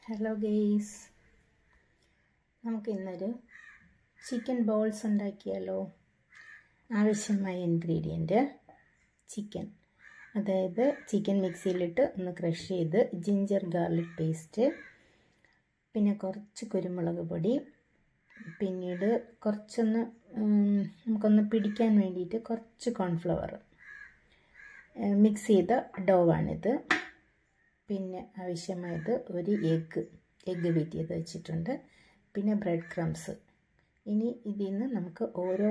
Hello guys, നമുക്ക് ഇന്നൊരു chicken balls ഉണ്ടാക്കിയാലോ. ആവശ്യമായ ഇൻഗ്രീഡിയൻറ്റ് ചിക്കൻ, അതായത് ചിക്കൻ മിക്സിയിലിട്ട് ഒന്ന് ക്രഷ് ചെയ്ത് ജിഞ്ചർ ഗാർലിക് പേസ്റ്റ്, പിന്നെ കുറച്ച് കുരുമുളക് പൊടി, പിന്നീട് നമുക്കൊന്ന് പിടിക്കാൻ വേണ്ടിയിട്ട് കുറച്ച് കോൺഫ്ലവർ, മിക്സ് ചെയ്ത ഡോവാണിത്. പിന്നെ ആവശ്യമായത് ഒരു എഗ്ഗ് ബീറ്റ് ചെയ്ത് വെച്ചിട്ടുണ്ട്. പിന്നെ ബ്രെഡ് ക്രംസ്. ഇനി ഇതിൽ നിന്ന് നമുക്ക് ഓരോ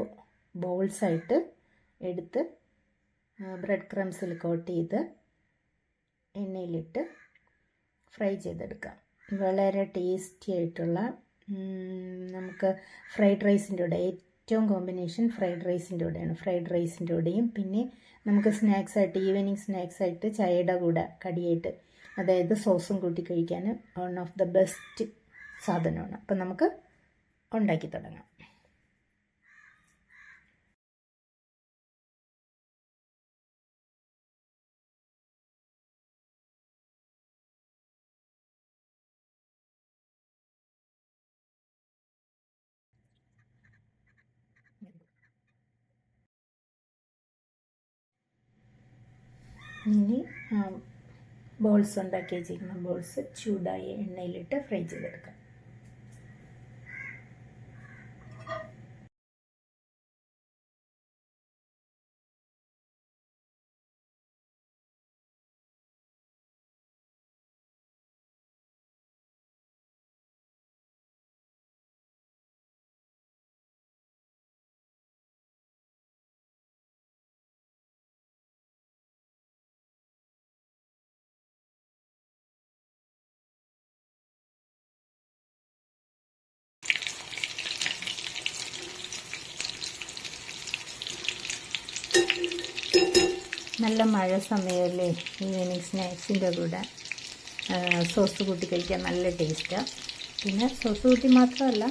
ബോൾസായിട്ട് എടുത്ത് ബ്രെഡ് ക്രംസിൽ കോട്ട് ചെയ്ത് എണ്ണയിലിട്ട് ഫ്രൈ ചെയ്തെടുക്കാം. വളരെ ടേസ്റ്റി ആയിട്ടുള്ള, നമുക്ക് ഫ്രൈഡ് റൈസിൻ്റെ കൂടെ ഏറ്റവും കോമ്പിനേഷൻ ഫ്രൈഡ് റൈസിൻ്റെ കൂടെയാണ്. ഫ്രൈഡ് റൈസിൻ്റെ കൂടെയും പിന്നെ നമുക്ക് സ്നാക്സായിട്ട്, ഈവനിങ് സ്നാക്സായിട്ട്, ചായയുടെ കൂടെ കടിയായിട്ട്, അതായത് സോസും കൂട്ടി കഴിക്കാൻ വൺ ഓഫ് ദ ബെസ്റ്റ് സാധനമാണ്. അപ്പം നമുക്ക് ഉണ്ടാക്കി തുടങ്ങാം. ഇനി ബോൾസ് ഉണ്ടാക്കി വെച്ചിരിക്കുന്ന ബോൾസ് ചൂടായ എണ്ണയിലിട്ട് ഫ്രൈ ചെയ്തെടുക്കാം. നല്ല മഴ സമയമല്ലേ, ഈവനിങ് സ്നാക്സിൻ്റെ കൂടെ സോസ് കൂട്ടി കഴിക്കാൻ നല്ല ടേസ്റ്റാണ്. പിന്നെ സോസ് കൂട്ടി മാത്രമല്ല,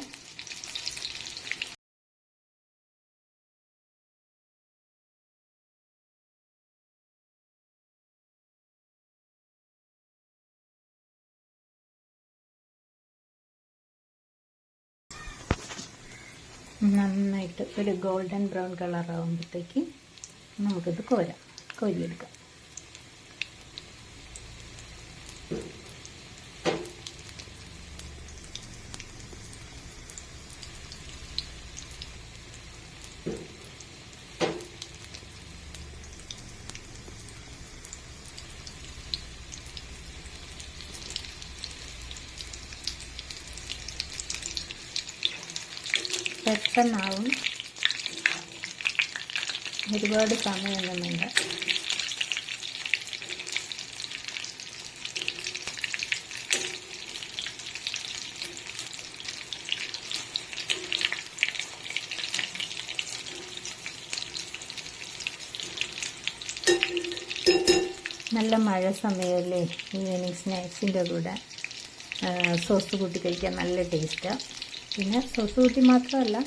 നന്നായിട്ട് ഒരു ഗോൾഡൻ ബ്രൗൺ കളർ ആകുമ്പോഴത്തേക്ക് നമുക്കിത് കോരിയെടുക്കാം. പെട്ടെന്നാവും, ഒരുപാട് സമയമൊന്നും വേണ്ട. നല്ല മഴ സമയമല്ലേ, ഈവനിങ് സ്നാക്സിൻ്റെ കൂടെ സോസ് കൂട്ടി കഴിക്കാൻ നല്ല ടേസ്റ്റാണ്. പിന്നെ സോസ് കൂട്ടി മാത്രമല്ല,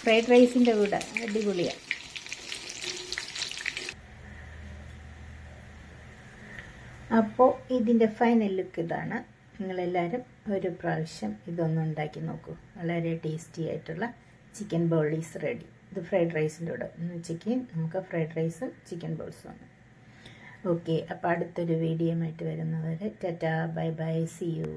ഫ്രൈഡ് റൈസിൻ്റെ കൂടെ അടിപൊളിയാണ്. അപ്പോൾ ഇതിൻ്റെ ഫൈനൽ ലുക്ക് ഇതാണ്. നിങ്ങളെല്ലാവരും ഒരു പ്രാവശ്യം ഇതൊന്നും ഉണ്ടാക്കി നോക്കൂ. വളരെ ടേസ്റ്റി ആയിട്ടുള്ള ചിക്കൻ ബോൾ ഈസ് റെഡി. ഇത് ഫ്രൈഡ് റൈസിൻ്റെ കൂടെ ഉച്ചയ്ക്ക് നമുക്ക് ഫ്രൈഡ് റൈസും ചിക്കൻ ബോൾസുമാണ്. ഓക്കെ, അപ്പോൾ അടുത്തൊരു വീഡിയോ ആയിട്ട് വരുന്നവരെ ടാറ്റാ, ബൈ ബൈ, സി യു.